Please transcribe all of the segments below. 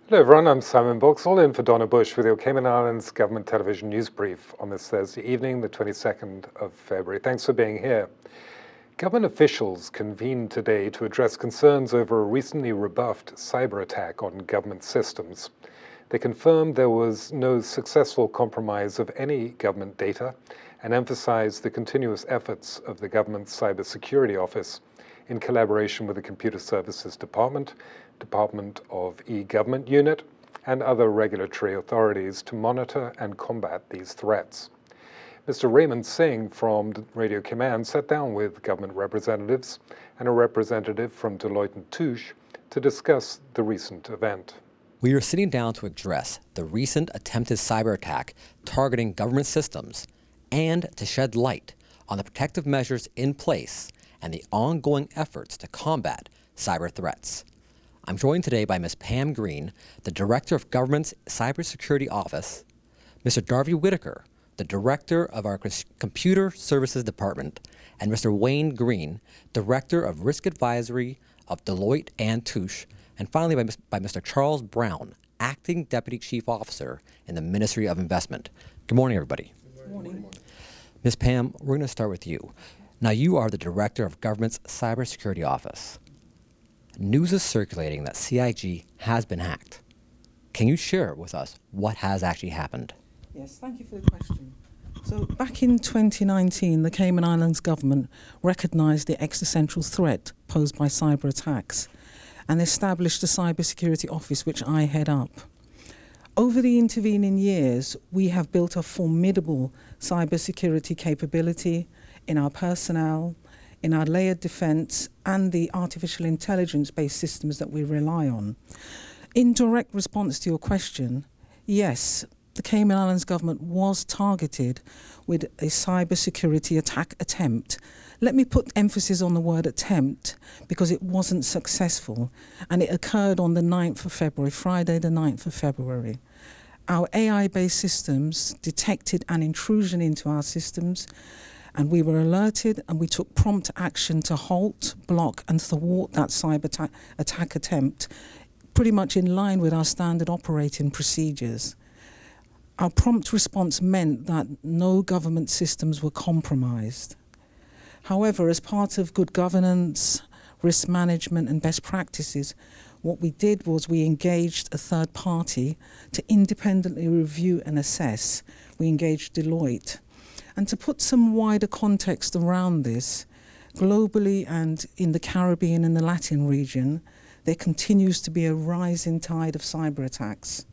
Hello everyone, I'm Simon Box, all in for Donna Bush with your Cayman Islands Government Television News Brief on this Thursday evening, the 22nd of February. Thanks for being here. Government officials convened today to address concerns over a recently rebuffed cyber attack on government systems. They confirmed there was no successful compromise of any government data and emphasized the continuous efforts of the government's Cybersecurity Office in collaboration with the Computer Services Department, Department of E-Government Unit, and other regulatory authorities to monitor and combat these threats. Mr. Raymond Singh from Radio Cayman sat down with government representatives and a representative from Deloitte & Touche to discuss the recent event. We are sitting down to address the recent attempted cyber attack targeting government systems and to shed light on the protective measures in place and the ongoing efforts to combat cyber threats. I'm joined today by Ms. Pam Green, the Director of Government's Cybersecurity Office, Mr. Darby Whitaker, the Director of our Computer Services Department, and Mr. Wayne Green, Director of Risk Advisory of Deloitte and Touche, and finally by Mr. Charles Brown, Acting Deputy Chief Officer in the Ministry of Investment. Good morning, everybody. Good morning. Ms. Pam, we're going to start with you. Now, you are the Director of Government's Cybersecurity Office. News is circulating that CIG has been hacked. Can you share with us what has actually happened? Yes, thank you for the question. So back in 2019, the Cayman Islands government recognized the existential threat posed by cyber attacks and established a cybersecurity office which I head up. Over the intervening years, we have built a formidable cybersecurity capability in our personnel, in our layered defense, and the artificial intelligence-based systems that we rely on. In direct response to your question, yes, the Cayman Islands government was targeted with a cybersecurity attack attempt. Let me put emphasis on the word attempt because it wasn't successful, and it occurred on the 9th of February, Friday the 9th of February. Our AI-based systems detected an intrusion into our systems, and we were alerted and we took prompt action to halt, block and thwart that cyber attack attempt, pretty much in line with our standard operating procedures. Our prompt response meant that no government systems were compromised. However, as part of good governance, risk management and best practices, what we did was we engaged a third party to independently review and assess. We engaged Deloitte. And to put some wider context around this, globally and in the Caribbean and the Latin region, there continues to be a rising tide of cyber attacks.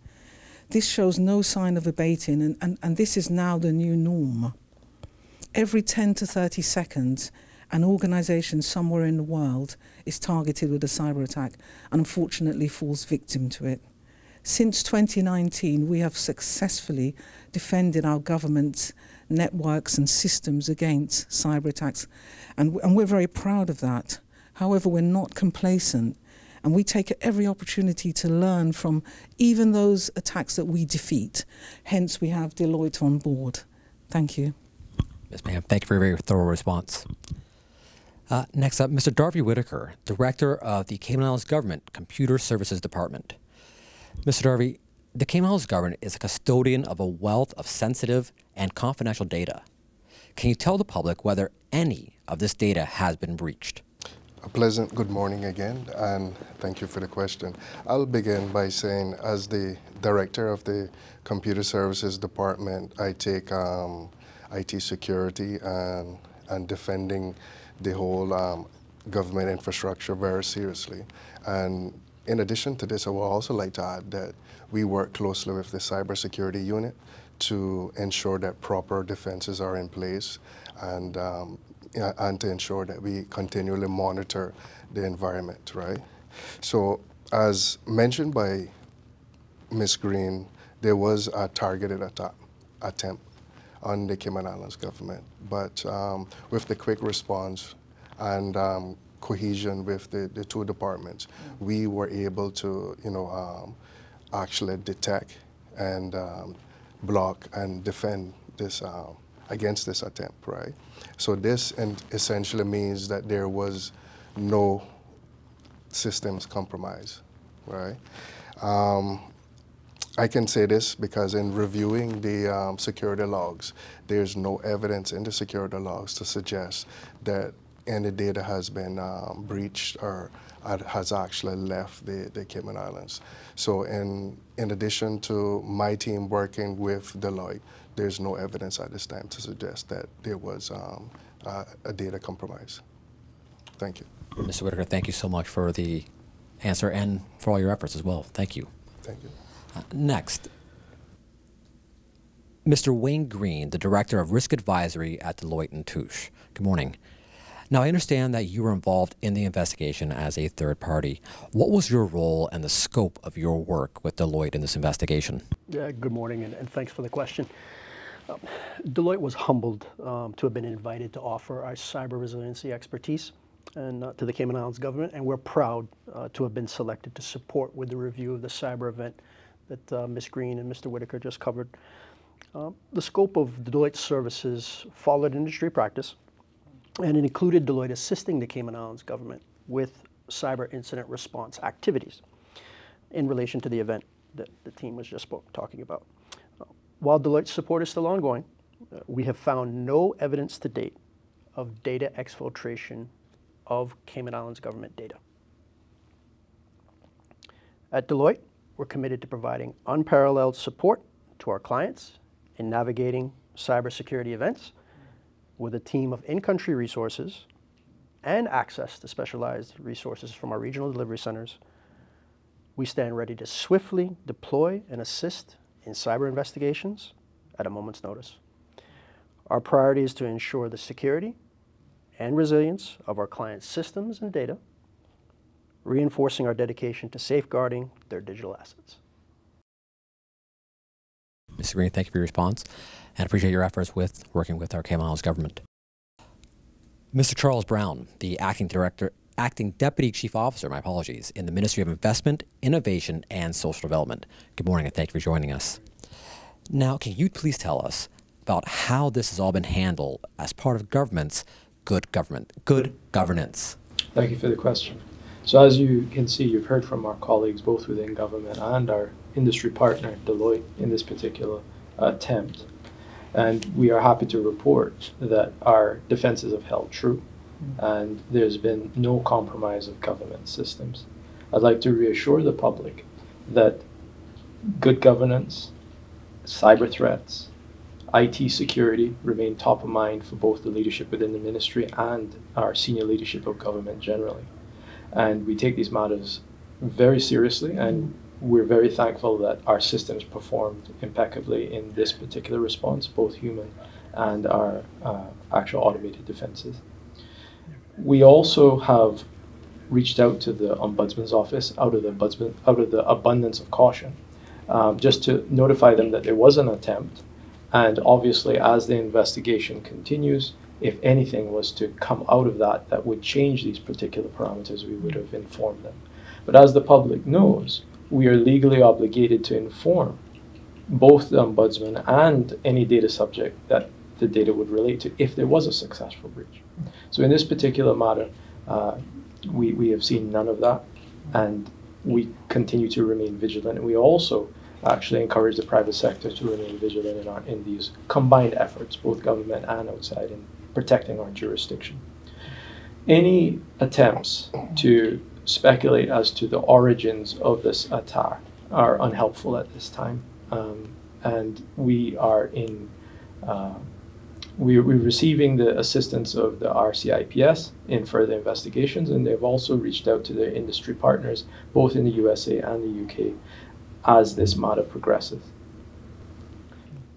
This shows no sign of abating, and this is now the new norm. Every 10 to 30 seconds, an organization somewhere in the world is targeted with a cyber attack and unfortunately falls victim to it. Since 2019, we have successfully defended our government's networks and systems against cyber attacks, and we're very proud of that. However, we're not complacent, and we take every opportunity to learn from even those attacks that we defeat. Hence, we have Deloitte on board. Thank you. Ms. Pam, thank you for a very thorough response. Next up, Mr. Darby Whitaker, Director of the Cayman Islands Government Computer Services Department. Mr. Darby, the Cayman Islands government is a custodian of a wealth of sensitive and confidential data. Can you tell the public whether any of this data has been breached? A pleasant good morning again, and thank you for the question. I'll begin by saying, as the Director of the Computer Services Department, I take IT security and defending the whole government infrastructure very seriously. And in addition to this, I would also like to add that we work closely with the cybersecurity unit to ensure that proper defenses are in place and to ensure that we continually monitor the environment, right? So as mentioned by Ms. Green, there was a targeted attempt on the Cayman Islands government, but with the quick response and cohesion with the two departments, we were able to, actually detect and block and defend this against this attempt, right? So this essentially means that there was no systems compromise right? I can say this because in reviewing the security logs, there's no evidence in the security logs to suggest that any data has been breached or has actually left the Cayman Islands. So in addition to my team working with Deloitte, there's no evidence at this time to suggest that there was a data compromise. Thank you. Mr. Whitaker, thank you so much for the answer and for all your efforts as well. Thank you. Thank you. Next, Mr. Wayne Green, the Director of Risk Advisory at Deloitte & Touche. Good morning. Now, I understand that you were involved in the investigation as a third party. What was your role and the scope of your work with Deloitte in this investigation? Yeah, good morning, and thanks for the question. Deloitte was humbled to have been invited to offer our cyber resiliency expertise and to the Cayman Islands government, and we're proud to have been selected to support with the review of the cyber event that Ms. Green and Mr. Whitaker just covered. The scope of Deloitte's services followed industry practice, and it included Deloitte assisting the Cayman Islands government with cyber incident response activities in relation to the event that the team was just talking about. While Deloitte's support is still ongoing, we have found no evidence to date of data exfiltration of Cayman Islands government data. At Deloitte, we're committed to providing unparalleled support to our clients in navigating cybersecurity events with a team of in-country resources and access to specialized resources from our regional delivery centers. We stand ready to swiftly deploy and assist in cyber investigations at a moment's notice. Our priority is to ensure the security and resilience of our clients' systems and data, reinforcing our dedication to safeguarding their digital assets. Mr. Green, thank you for your response and appreciate your efforts with working with our Cayman Islands government. Mr. Charles Brown, the acting Deputy Chief Officer, in the Ministry of Investment, Innovation, and Social Development. Good morning and thank you for joining us. Now, can you please tell us about how this has all been handled as part of government's good governance? Thank you for the question. So as you can see, you've heard from our colleagues both within government and our industry partner, Deloitte, in this particular attempt. And we are happy to report that our defenses have held true and there's been no compromise of government systems. I'd like to reassure the public that good governance, cyber threats, IT security remain top of mind for both the leadership within the ministry and our senior leadership of government generally. And we take these matters very seriously, and we're very thankful that our systems performed impeccably in this particular response, both human and our actual automated defenses. We also have reached out to the Ombudsman's office out of the abundance of caution, just to notify them that there was an attempt. And obviously, as the investigation continues, if anything was to come out of that would change these particular parameters, we would have informed them. But as the public knows, we are legally obligated to inform both the Ombudsman and any data subject that the data would relate to if there was a successful breach. So in this particular matter, we have seen none of that, and we continue to remain vigilant. And we also actually encourage the private sector to remain vigilant in these combined efforts, both government and outside, in protecting our jurisdiction. Any attempts to speculate as to the origins of this attack are unhelpful at this time, and we are we're receiving the assistance of the RCIPS in further investigations, and they've also reached out to their industry partners, both in the USA and the UK, as this matter progresses.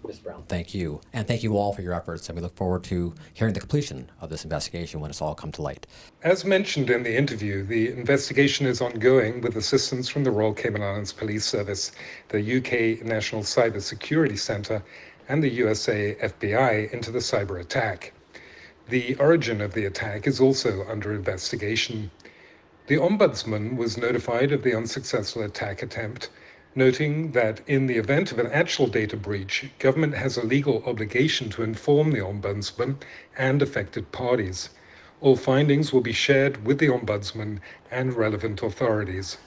Mr. Brown, thank you. And thank you all for your efforts, and we look forward to hearing the completion of this investigation when it's all come to light. As mentioned in the interview, the investigation is ongoing with assistance from the Royal Cayman Islands Police Service, the UK National Cyber Security Centre, and the USA FBI into the cyber attack. The origin of the attack is also under investigation. The Ombudsman was notified of the unsuccessful attack attempt, noting that in the event of an actual data breach, government has a legal obligation to inform the Ombudsman and affected parties. All findings will be shared with the Ombudsman and relevant authorities.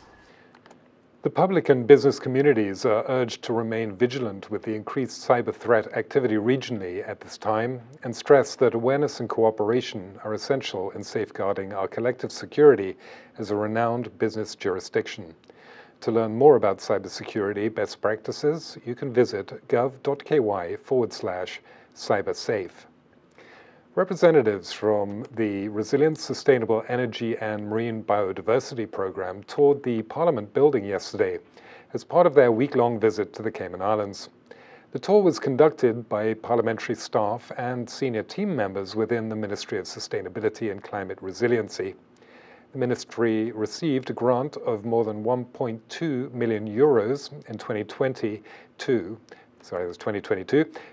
The public and business communities are urged to remain vigilant with the increased cyber threat activity regionally at this time and stress that awareness and cooperation are essential in safeguarding our collective security as a renowned business jurisdiction. To learn more about cybersecurity best practices, you can visit gov.ky/cybersafe. Representatives from the Resilient Sustainable Energy and Marine Biodiversity Program toured the Parliament building yesterday as part of their week-long visit to the Cayman Islands. The tour was conducted by parliamentary staff and senior team members within the Ministry of Sustainability and Climate Resiliency. The ministry received a grant of more than 1.2 million euros in 2022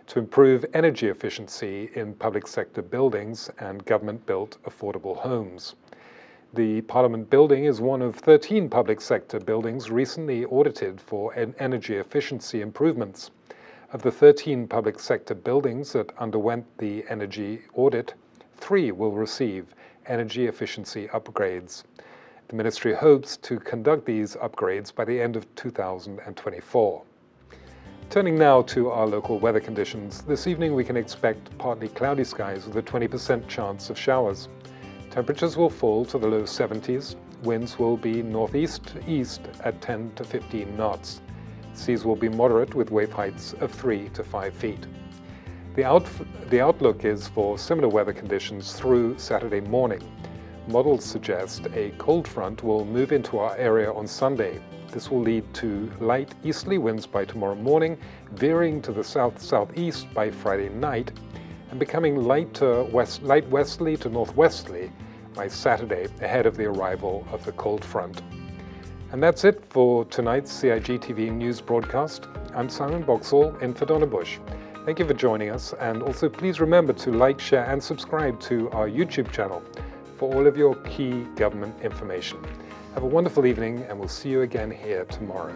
to improve energy efficiency in public sector buildings and government-built affordable homes. The Parliament building is one of 13 public sector buildings recently audited for energy efficiency improvements. Of the 13 public sector buildings that underwent the energy audit, 3 will receive energy efficiency upgrades. The ministry hopes to conduct these upgrades by the end of 2024. Turning now to our local weather conditions, this evening we can expect partly cloudy skies with a 20% chance of showers. Temperatures will fall to the low 70s, winds will be northeast to east at 10 to 15 knots. Seas will be moderate with wave heights of 3 to 5 feet. The outlook is for similar weather conditions through Saturday morning. Models suggest a cold front will move into our area on Sunday. This will lead to light easterly winds by tomorrow morning, veering to the south-southeast by Friday night, and becoming light westerly to northwesterly by Saturday ahead of the arrival of the cold front. And that's it for tonight's CIG TV news broadcast. I'm Simon Boxall in for Donna Bush. Thank you for joining us, and also please remember to like, share and subscribe to our YouTube channel for all of your key government information. Have a wonderful evening, and we'll see you again here tomorrow.